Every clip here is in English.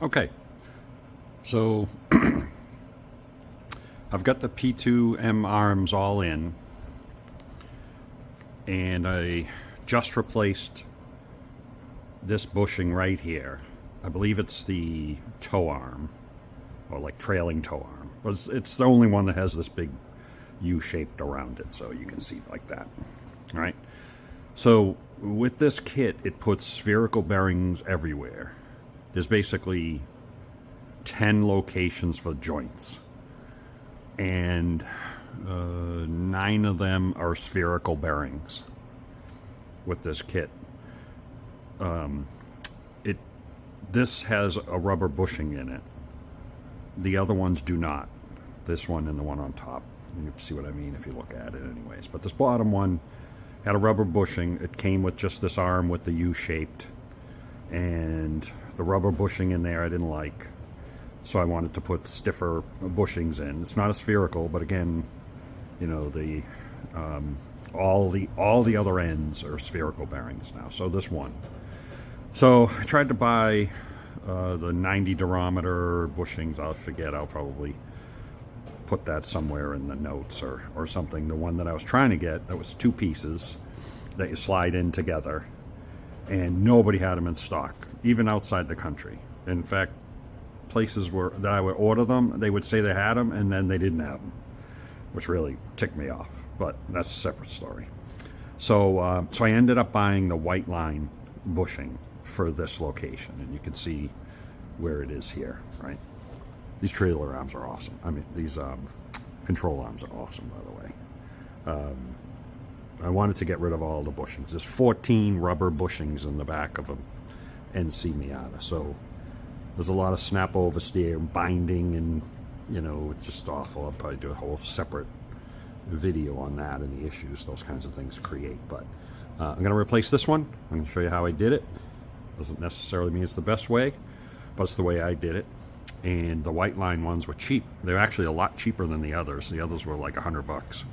Okay, so I've got the P2M arms all in, and I just replaced this bushing right here. I believe it's the toe arm, or like trailing toe arm. It's the only one that has this big U-shaped around it, so you can see like that. All right. So with this kit, it puts spherical bearings everywhere. There's basically 10 locations for joints, and 9 of them are spherical bearings with this kit. This has a rubber bushing in it. The other ones do not. This one and the one on top. You see what I mean if you look at it anyways. But this bottom one had a rubber bushing. It came with just this arm with the U-shaped. And the rubber bushing in there I didn't like. So I wanted to put stiffer bushings in. It's not a spherical, but again, you know, the all the other ends are spherical bearings now. So this one. So I tried to buy the 90 durometer bushings. I forget. I'll probably put that somewhere in the notes or something. The one that I was trying to get, that was 2 pieces that you slide in together, and nobody had them in stock, even outside the country. In fact, places that I would order them, they would say they had them, and then they didn't have them, which really ticked me off. But that's a separate story. So, so I ended up buying the Whiteline bushing for this location, and you can see where it is here, right? These trailer arms are awesome. I mean, these control arms are awesome, by the way. I wanted to get rid of all the bushings. There's 14 rubber bushings in the back of an NC Miata, so there's a lot of snap oversteer and binding, and you know, it's just awful. I'll probably do a whole separate video on that and the issues those kinds of things create. But I'm going to replace this one. I'm going to show you how I did it. Doesn't necessarily mean it's the best way, but it's the way I did it. And the Whiteline ones were cheap. They're actually a lot cheaper than the others. The others were like $100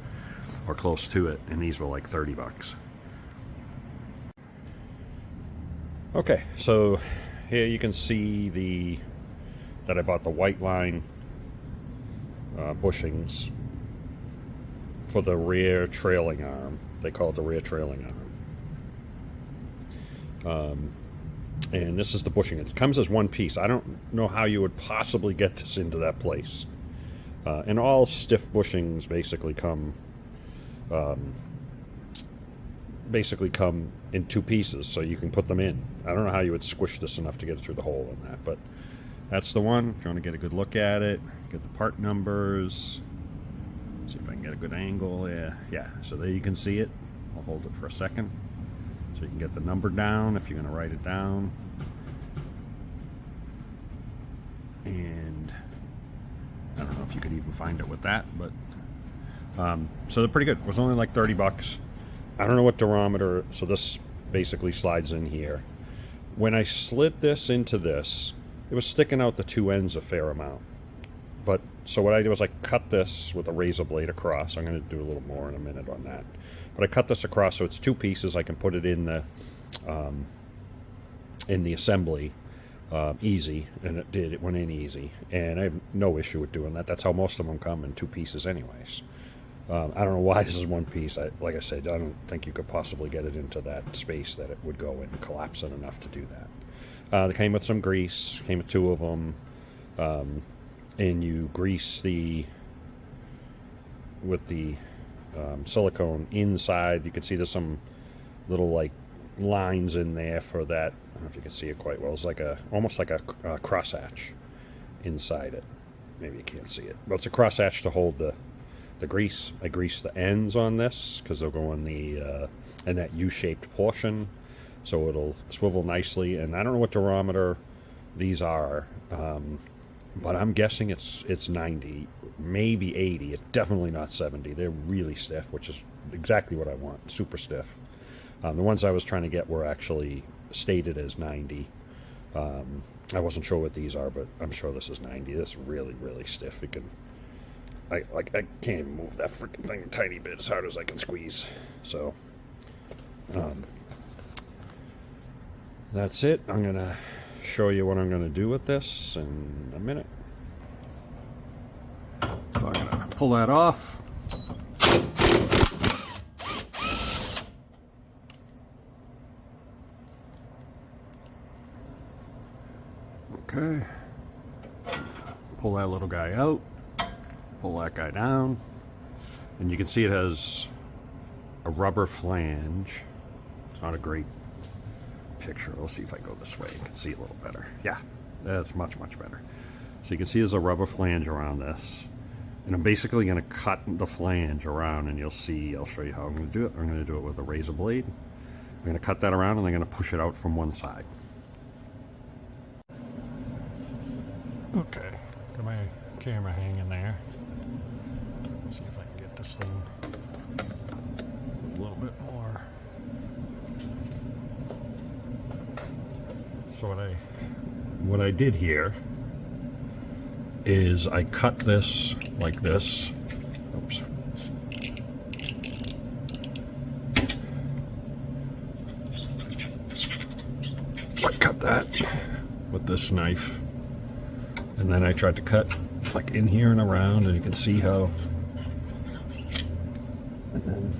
or close to it, and these were like $30. Okay, so here you can see that I bought the Whiteline bushings for the rear trailing arm. They call it the rear trailing arm. And this is the bushing. It comes as one piece. I don't know how you would possibly get this into that place. And all stiff bushings basically come in 2 pieces, so you can put them in. I don't know how you would squish this enough to get it through the hole in that, but that's the one. If you want to get a good look at it, get the part numbers. See if I can get a good angle there. Yeah, so there you can see it. I'll hold it for a second so you can get the number down if you're going to write it down. And I don't know if you could even find it with that, but so they're pretty good. It was only like $30. I don't know what durometer, so this basically slides in here. When I slid this into this, it was sticking out the 2 ends a fair amount. But so what I did was I cut this with a razor blade across. I'm going to do a little more in a minute on that. But I cut this across so it's 2 pieces. I can put it in the assembly easy, and it did. It went in easy, and I have no issue with doing that. That's how most of them come, in 2 pieces anyways. I don't know why this is 1 piece. Like I said, I don't think you could possibly get it into that space that it would go in and collapse it enough to do that. They came with some grease. Came with 2 of them. And you grease with the silicone inside. You can see there's some little like lines in there for that. I don't know if you can see it quite well. It's like almost like a crosshatch inside it. Maybe you can't see it, but it's a crosshatch to hold the grease. I grease the ends on this because they'll go in in that U-shaped portion, so it'll swivel nicely. And I don't know what durometer these are. But I'm guessing it's 90, maybe 80. It's definitely not 70. They're really stiff, which is exactly what I want, super stiff. The ones I was trying to get were actually stated as 90. I wasn't sure what these are, but I'm sure this is 90. That's really, really stiff. I can't even move that freaking thing a tiny bit as hard as I can squeeze. So, that's it. I'm going to show you what I'm going to do with this in a minute. So I'm going to pull that off. Okay. Pull that little guy out. Pull that guy down. And you can see it has a rubber flange. It's not a great picture. Let's see if I go this way. You can see a little better. Yeah, that's much, much better. So you can see there's a rubber flange around this. And I'm basically going to cut the flange around, and you'll see, I'll show you how I'm going to do it. I'm going to do it with a razor blade. I'm going to cut that around, and I'm going to push it out from one side. Okay, got my camera hanging there. Let's see if I can get this thing a little bit more. So what I did here is I cut this like this. Oops. I cut that with this knife. And then I tried to cut like in here and around, and you can see how. And then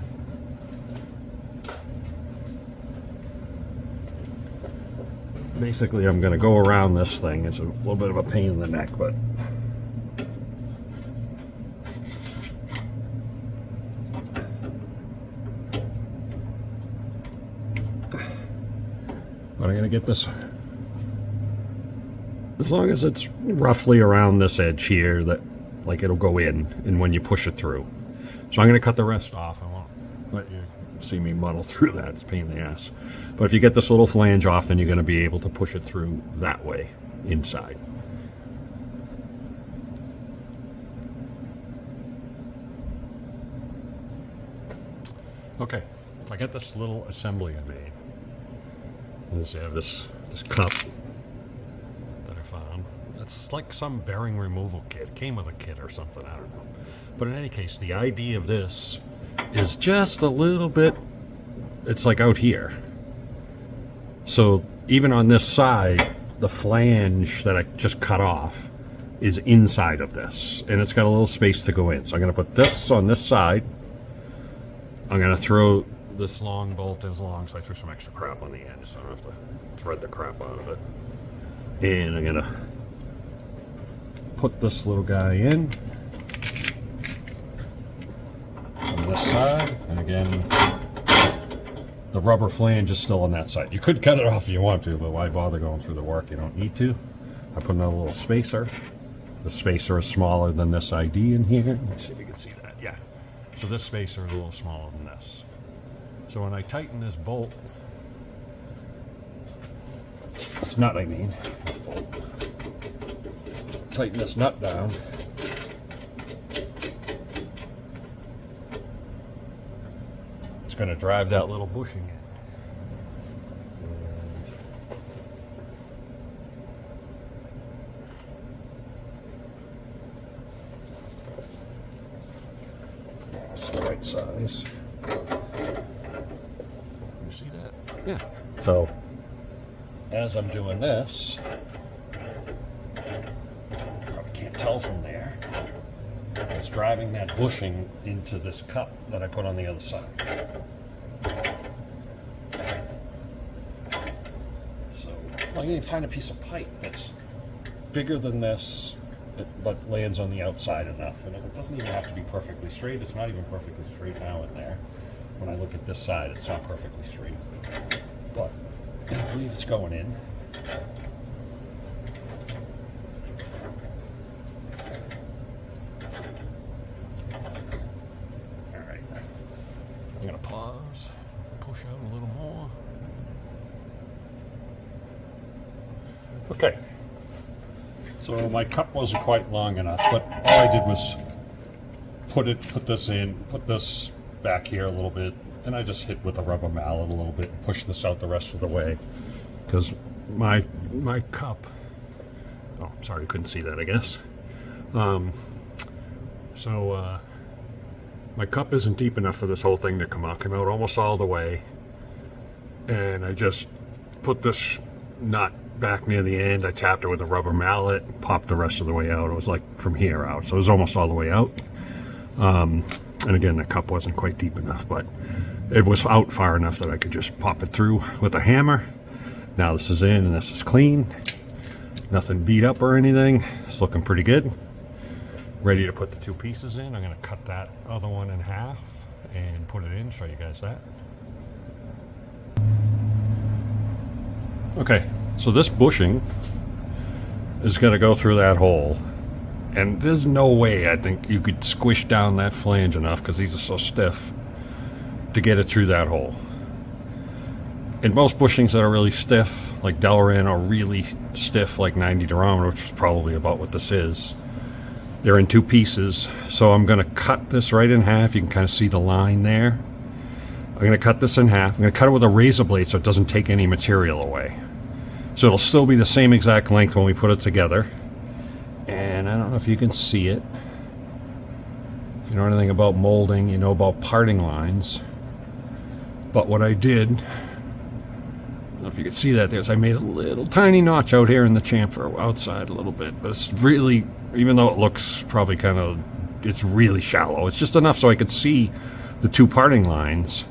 basically I'm going to go around this thing. It's a little bit of a pain in the neck, but I'm going to get this. As long as it's roughly around this edge here, that like it'll go in, and when you push it through. So I'm going to cut the rest off. I won't let you see me muddle through that. It's a pain in the ass. But if you get this little flange off, then you're going to be able to push it through that way, inside. Okay, I got this little assembly I made. I have this cup. It's like some bearing removal kit. It came with a kit or something, I don't know. But in any case, the idea of this is just a little bit, it's like out here. So even on this side, the flange that I just cut off is inside of this. And it's got a little space to go in. So I'm going to put this on this side. I'm going to throw this long bolt as long, so I threw some extra crap on the end, so I don't have to thread the crap out of it. And I'm going to put this little guy in on this side, and again the rubber flange is still on that side. You could cut it off if you want to, but why bother going through the work? You don't need to. I put another little spacer. The spacer is smaller than this ID in here. Let's see if you can see that. Yeah, so this spacer is a little smaller than this. So when I tighten this bolt, this nut I mean, tighten this nut down, it's going to drive that little bushing in. That's the right size. You see that? Yeah. So as I'm doing this, tell from there, it's driving that bushing into this cup that I put on the other side. So I'm going to find a piece of pipe that's bigger than this, but lands on the outside enough. And it doesn't even have to be perfectly straight. It's not even perfectly straight now and there. When I look at this side, it's not perfectly straight. But I believe it's going in. I'm going to pause, push out a little more. Okay, so my cup wasn't quite long enough, but all I did was put this in, put this back here a little bit, and I just hit with a rubber mallet a little bit and push this out the rest of the way, because my cup, oh, sorry, you couldn't see that, I guess. My cup isn't deep enough for this whole thing to come out. Came out almost all the way. And I just put this nut back near the end, I tapped it with a rubber mallet, popped the rest of the way out. It was like from here out, so it was almost all the way out. And again, the cup wasn't quite deep enough, but it was out far enough that I could just pop it through with a hammer. Now this is in and this is clean. Nothing beat up or anything. It's looking pretty good. Ready to put the two pieces in. I'm going to cut that other one in half and put it in, show you guys that. Okay, so this bushing is going to go through that hole, and there's no way I think you could squish down that flange enough, because these are so stiff, to get it through that hole. And most bushings that are really stiff, like Delrin, are really stiff, like 90 durometer, which is probably about what this is. They're in two pieces, so I'm going to cut this right in half. You can kind of see the line there. I'm going to cut this in half. I'm going to cut it with a razor blade so it doesn't take any material away. So it'll still be the same exact length when we put it together. And I don't know if you can see it. If you know anything about molding, you know about parting lines. But what I did, I don't know if you can see that there, is I made a little tiny notch out here in the chamfer outside a little bit. But it's really, even though it looks probably kind of, it's really shallow. It's just enough so I could see the two parting lines.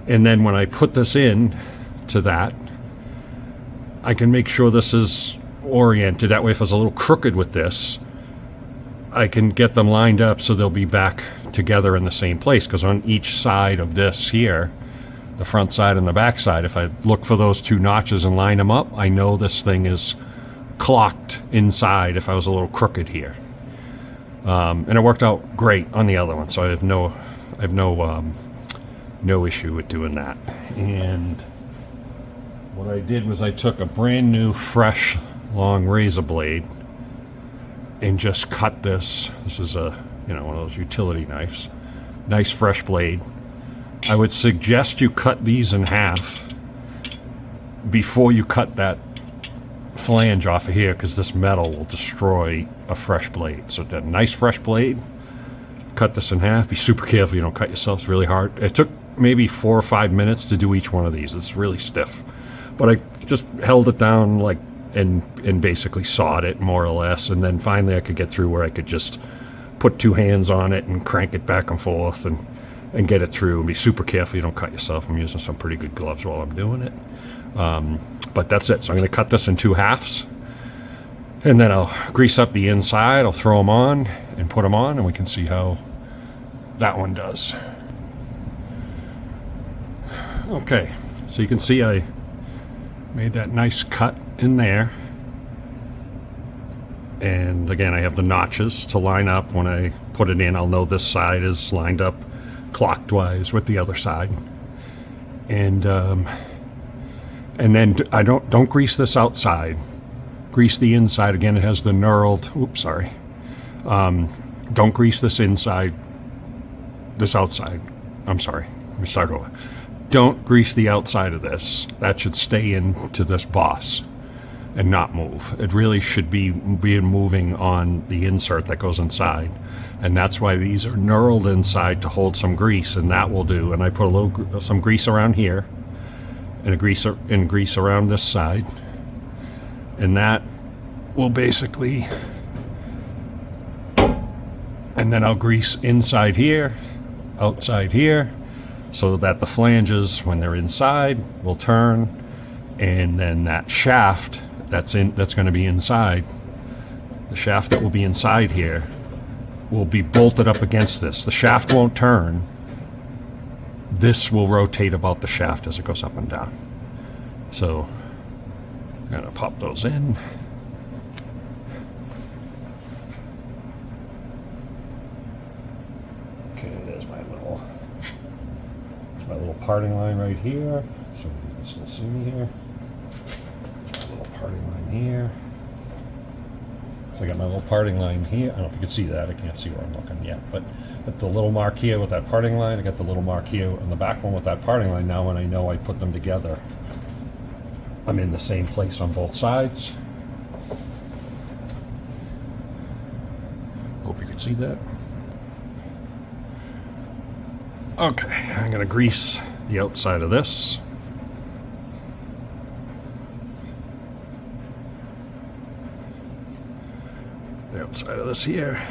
And then when I put this in to that, I can make sure this is oriented. That way, if it's a little crooked with this, I can get them lined up so they'll be back together in the same place. Because on each side of this here, the front side and the back side, if I look for those two notches and line them up, I know this thing is clocked inside if I was a little crooked here. And it worked out great on the other one, so I have no issue with doing that. And what I did was I took a brand new, fresh, long razor blade and just cut this. This is a, one of those utility knives. Nice fresh blade. I would suggest you cut these in half before you cut that flange off of here, because this metal will destroy a fresh blade. So that nice fresh blade, cut this in half. Be super careful you don't cut yourself. It's really hard. It took maybe 4 or 5 minutes to do each one of these. It's really stiff. But I just held it down like and basically sawed it more or less, and then finally I could get through where I could just put two hands on it and crank it back and forth and get it through. And be super careful you don't cut yourself. I'm using some pretty good gloves while I'm doing it. But that's it. So I'm going to cut this in 2 halves, and then I'll grease up the inside. I'll throw them on and put them on, and we can see how that one does. Okay, so you can see I made that nice cut in there, and again I have the notches to line up. When I put it in, I'll know this side is lined up clockwise with the other side, and then I don't grease this outside. Grease the inside. Again, it has the knurled. Oops, sorry. Don't grease this inside. This outside. I'm sorry. Let me start over. Don't grease the outside of this. That should stay into this boss and not move. It really should be moving on the insert that goes inside. And that's why these are knurled inside, to hold some grease, and that will do. And I put some grease around here, and grease around this side. And that will basically, and then I'll grease inside here, outside here, so that the flanges, when they're inside, will turn, and then that shaft that's going to be inside, the shaft that will be inside here, will be bolted up against this. The shaft won't turn. This will rotate about the shaft as it goes up and down. So I'm going to pop those in. Okay, there's my little parting line right here, so you can still see me here. There's my little parting line here. So I got my little parting line here. I don't know if you can see that. I can't see where I'm looking yet, but at the little mark here with that parting line, I got the little mark here on the back one with that parting line. Now when I know I put them together, I'm in the same place on both sides. Hope you can see that. Okay, I'm going to grease the outside of this. the outside of this here.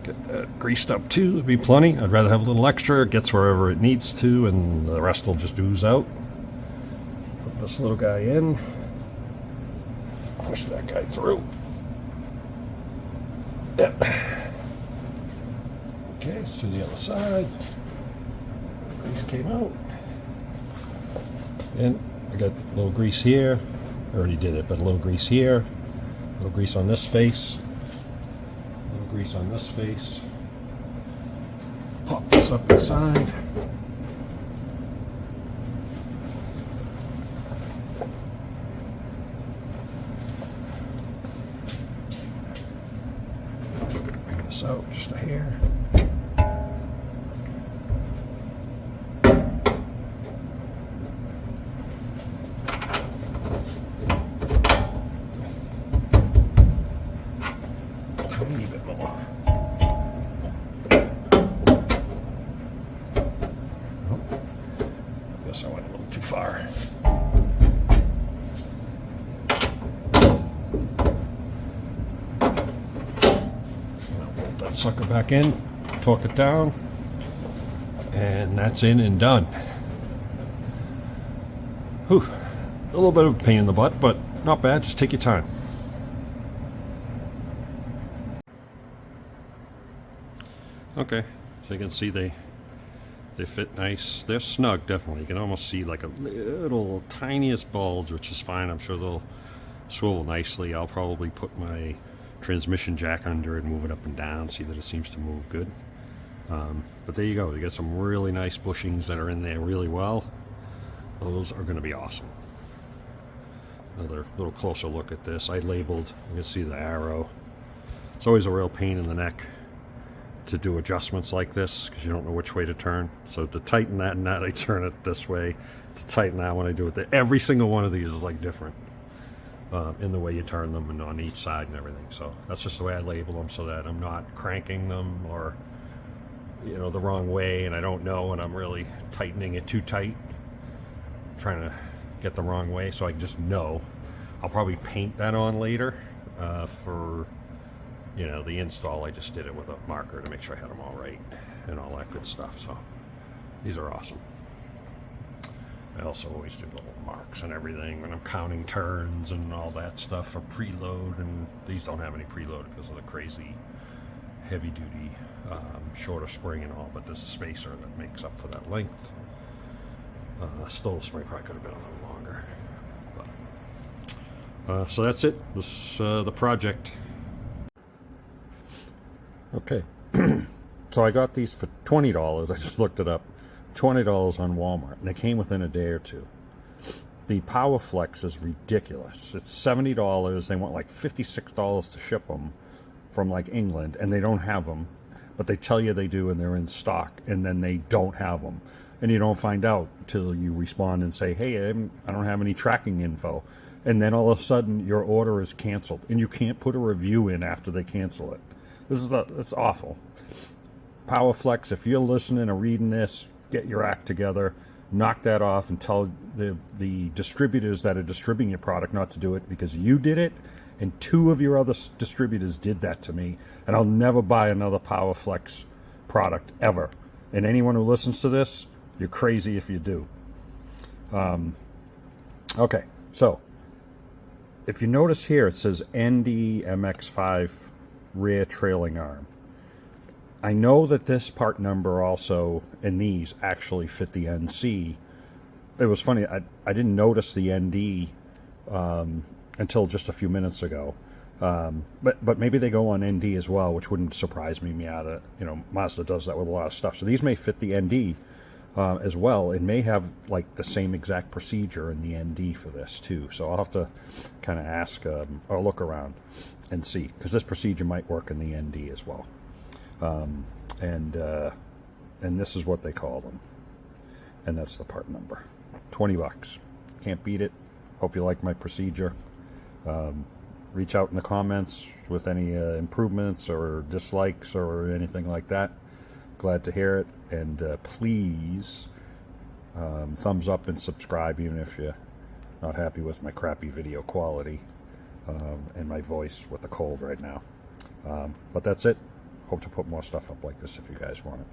Get that greased up too, there'll be plenty. I'd rather have a little extra, it gets wherever it needs to, and the rest will just ooze out. Put this little guy in, push that guy through. Yep. Okay, so the other side. Grease came out. And I got a little grease here. I already did it, but a little grease here. A little grease on this face. A little grease on this face. Pop this up inside. Bring this out just a hair. Tiny bit more. Oh, guess I went a little too far. Bolt that sucker back in, torque it down, and that's in and done. Whew. A little bit of a pain in the butt, but not bad. Just take your time. Okay, so you can see they fit nice. They're snug, definitely. You can almost see like a little tiniest bulge, which is fine. I'm sure they'll swivel nicely. I'll probably put my transmission jack under it and move it up and down, see that it seems to move good. But there you go. You get some really nice bushings that are in there really well. Those are going to be awesome. Another little closer look at this. I labeled, you can see the arrow. It's always a real pain in the neck to do adjustments like this because you don't know which way to turn. So to tighten that nut, I turn it this way. To tighten that one, I do it there. Every single one of these is like different in the way you turn them and on each side and everything. So that's just the way I label them so that I'm not cranking them or, you know, the wrong way, and I don't know and I'm really tightening it too tight, trying to get the wrong way, so I just know. I'll probably paint that on later for, you know, the install. I just did it with a marker to make sure I had them all right and all that good stuff. So these are awesome. I also always do little marks and everything when I'm counting turns and all that stuff for preload, and these don't have any preload because of the crazy heavy duty shorter spring and all, but there's a spacer that makes up for that length. Still, the spring probably could have been a little longer. But, so that's it. This the project. Okay, so I got these for $20. I just looked it up. $20 on Walmart, and they came within a day or two. The Powerflex is ridiculous. It's $70. They want like $56 to ship them from like England, and they don't have them, but they tell you they do, and they're in stock, and then they don't have them. And you don't find out until you respond and say, hey, I don't have any tracking info. And then all of a sudden your order is canceled, and you can't put a review in after they cancel it. It's awful. Powerflex, if you're listening or reading this, get your act together, knock that off, and tell the distributors that are distributing your product not to do it, because you did it, and 2 of your other distributors did that to me, and I'll never buy another Powerflex product ever. And anyone who listens to this, you're crazy if you do. Okay, so if you notice here, it says ND MX5 rear trailing arm. I know that this part number also, and these actually fit the NC. It was funny, I didn't notice the ND until just a few minutes ago. But maybe they go on ND as well, which wouldn't surprise me. Miata, you know, Mazda does that with a lot of stuff. So these may fit the ND as well. It may have like the same exact procedure in the ND for this too. So I'll have to kind of ask or look around and see, because this procedure might work in the ND as well. And this is what they call them, and that's the part number. $20. Can't beat it. Hope you like my procedure. Reach out in the comments with any improvements or dislikes or anything like that. Glad to hear it. And please thumbs up and subscribe, even if you're not happy with my crappy video quality. and my voice with the cold right now. But that's it. Hope to put more stuff up like this if you guys want it.